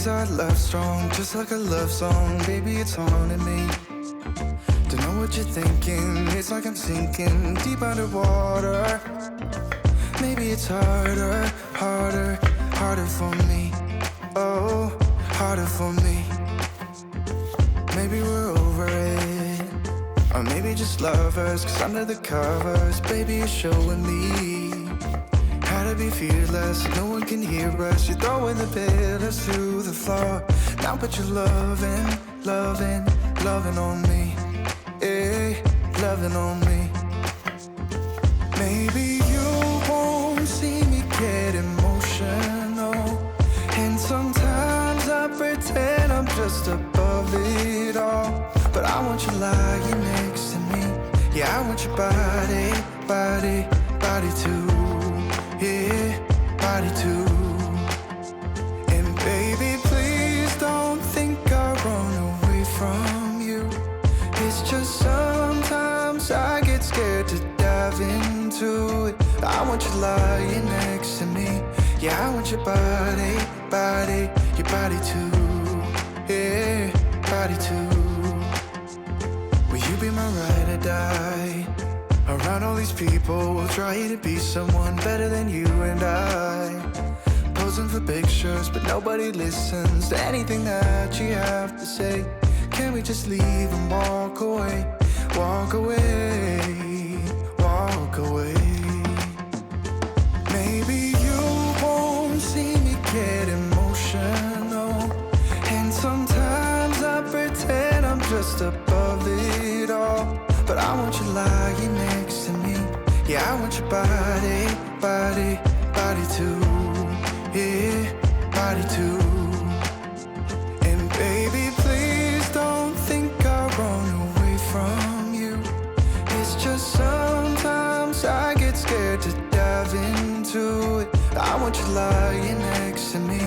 'cause our love's strong, just like a love song. Baby, it's haunting me. Don't know what you're thinking. It's like I'm sinking deep underwater. Maybe it's harder, harder, harder for me. Oh, harder for me. Maybe we're over it, or maybe just lovers. 'Cause under the covers, baby, you're showing me how to be fearless. No one can hear us. You're throwing the pillars through the floor. Now put your loving, loving, loving on me. Eh, loving on me. Maybe you won't see me get emotional, and sometimes I pretend I'm just above it all. But I want you lying next to me. Yeah, I want your body, body, body too. Yeah, body too. And baby, please don't think I'll run away from you. It's just sometimes I get scared to dive into it. I want you lying next to me. Yeah, I want your body, body, your body too. Yeah, body too. Will you be my ride or die? Around all these people, we'll try to be someone better than you and I. Posing for pictures, but nobody listens to anything that you have to say. Can we just leave and walk away? Walk away, walk away. Maybe you won't see me get emotional, and sometimes I pretend I'm just above it all. But I want you lying next to me. Yeah, I want your body, body, body too. Yeah, body too. And baby, please don't think I'll run away from you. It's just sometimes I get scared to dive into it. I want you lying next to me.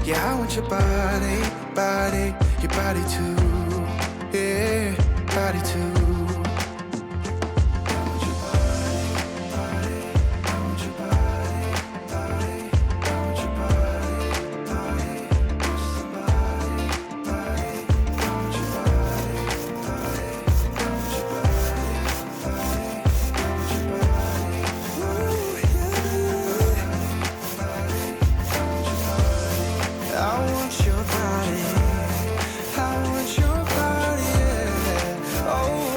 Yeah, I want your body, body, your body too. Yeah, body too. I want your body, yeah. Oh.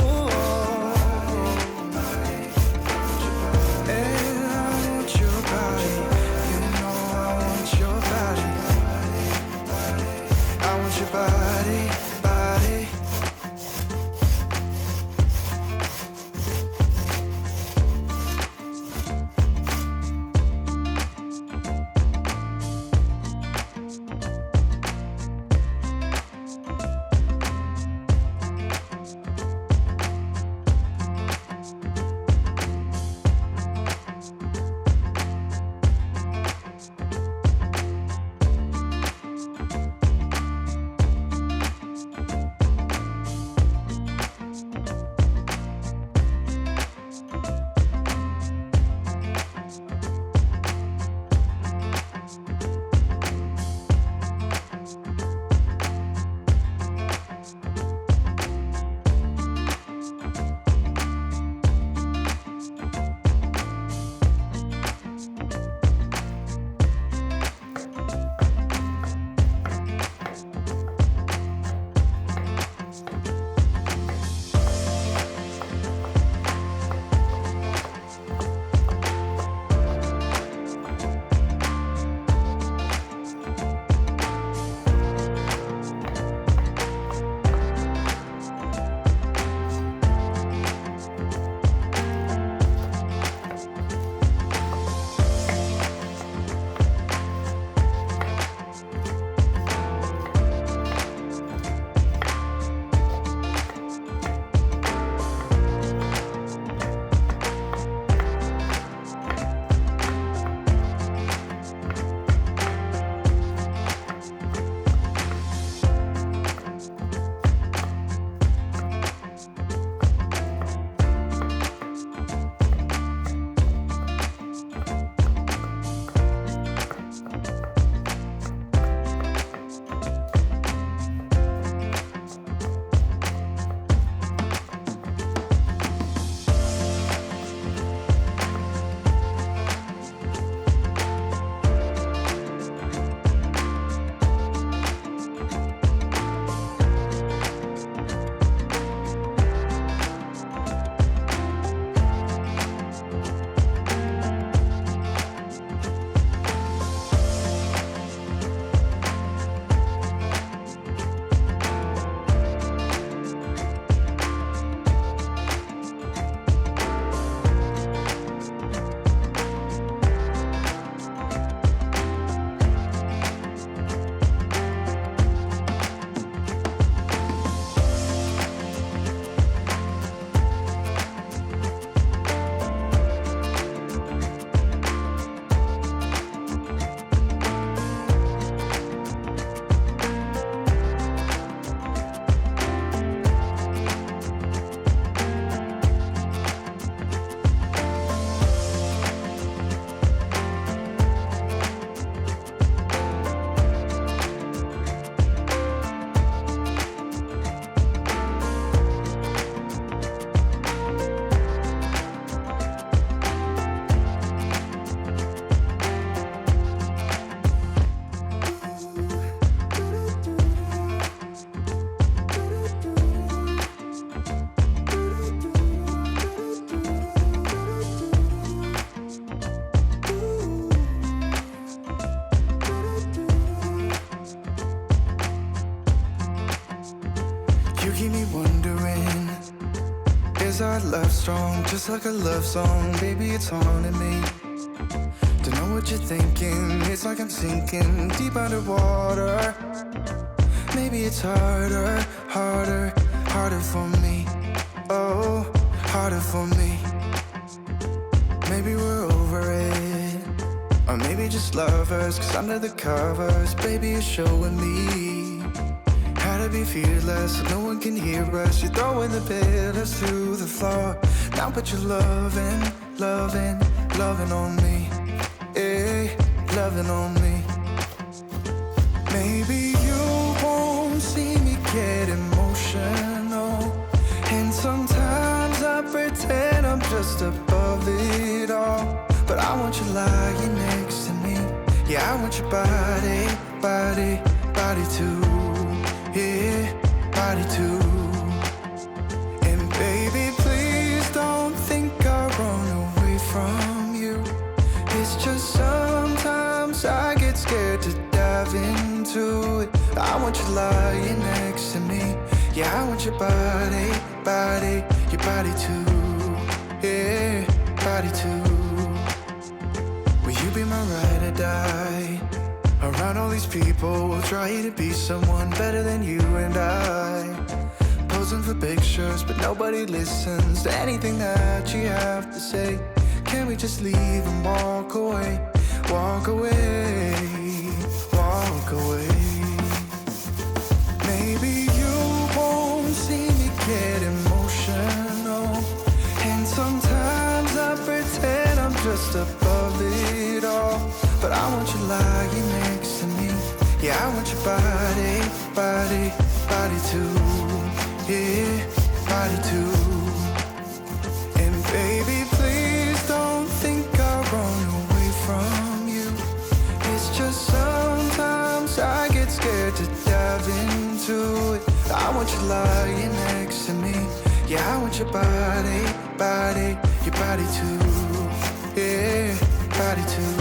'cause our love's strong, just like a love song. Baby, it's haunting me. Don't know what you're thinking. It's like I'm sinking deep underwater. Maybe it's harder, harder, harder for me. Oh, harder for me. Maybe we're over it, or maybe just lovers. 'Cause under the covers, baby, you're showing me how to be fearless so no one can hear us. You're throwing the pillars through the floor. Now put your loving, loving, loving on me. Eh, loving on me. Maybe you won't see me get emotional, and sometimes I pretend I'm just above it all. But I want you lying next to me. Yeah, I want your body, body, body too. Yeah, body too. And baby, please don't think I'll run away from you. It's just sometimes I get scared to dive into it. I want you lying next to me. Yeah, I want your body, body, your body too. Yeah, body too. Will you be my ride or die? Around all these people, we'll try to be someone better than you and I. Posing for pictures, but nobody listens to anything that you have to say. Can we just leave and walk away? Walk away, walk away. Maybe you won't see me get emotional, and sometimes I pretend I'm just above it all. But I want you lying next to me. Yeah, I want your body, body, body too. Yeah, body too. And baby, please don't think I'll run away from you. It's just sometimes I get scared to dive into it. I want you lying next to me. Yeah, I want your body, body, your body too. Yeah, body too.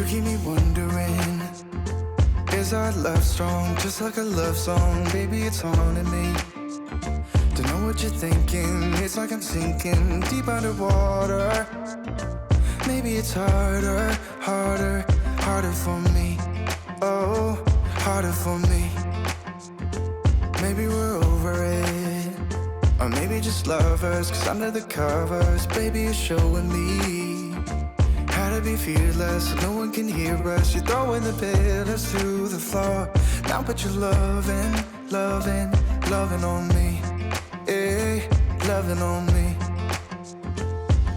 You keep me wondering, is our love strong, just like a love song? Baby, it's haunting me. Don't know what you're thinking, it's like I'm sinking deep underwater. Maybe it's harder, harder, harder for me. Oh, harder for me. Maybe we're over it, or maybe just lovers, cause under the covers, baby, you're showing me how to be fearless, so no one can hear us. You're throwing the pillars to the floor. Now put your loving, loving, loving on me. Hey, loving on me.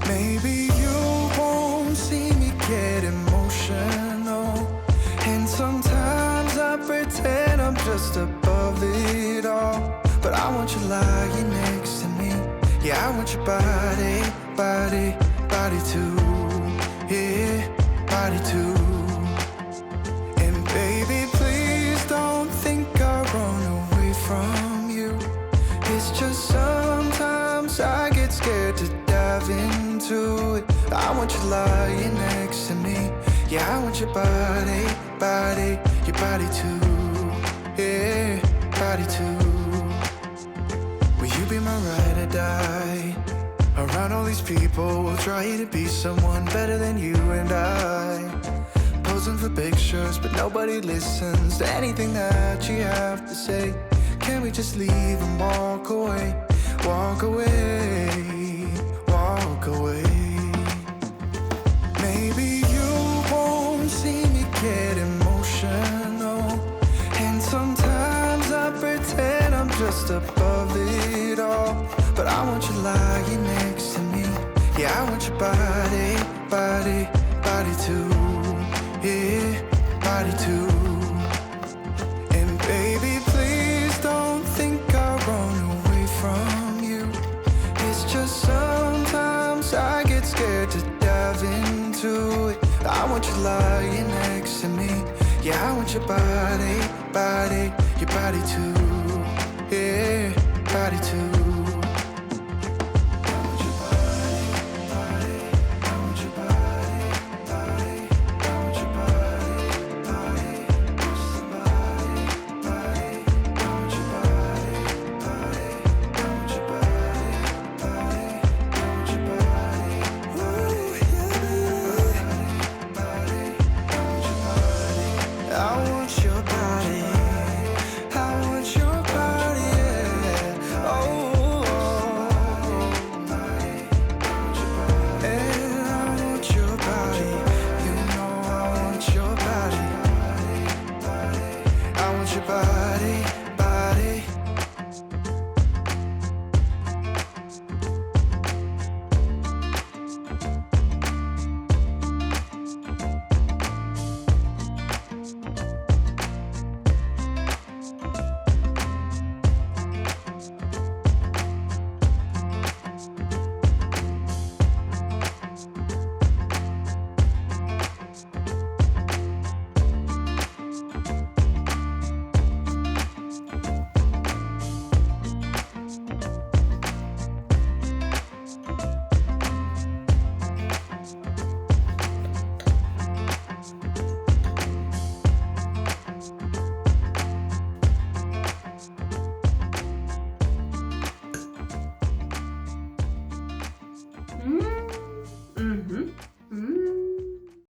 Maybe you won't see me get emotional, and sometimes I pretend I'm just above it all. But I want you lying next to me. Yeah, I want your body, body, body too. Yeah, body too. And baby, please don't think I run away from you. It's just sometimes I get scared to dive into it. I want you lying next to me. Yeah, I want your body, body, your body too. Yeah, body too. Will you be my ride or die? Around all these people, we'll try to be someone better than you and I. Posing for pictures, but nobody listens to anything that you have to say. Can we just leave and walk away? Walk away, walk away. Maybe you won't see me get emotional, and sometimes I pretend I'm just above it all. But I want you lying next to me. Yeah, I want your body, body, body too. Yeah, body too. And baby, please don't think I'll run away from you. It's just sometimes I get scared to dive into it. I want you lying next to me. Yeah, I want your body, body, your body too. Yeah, body too.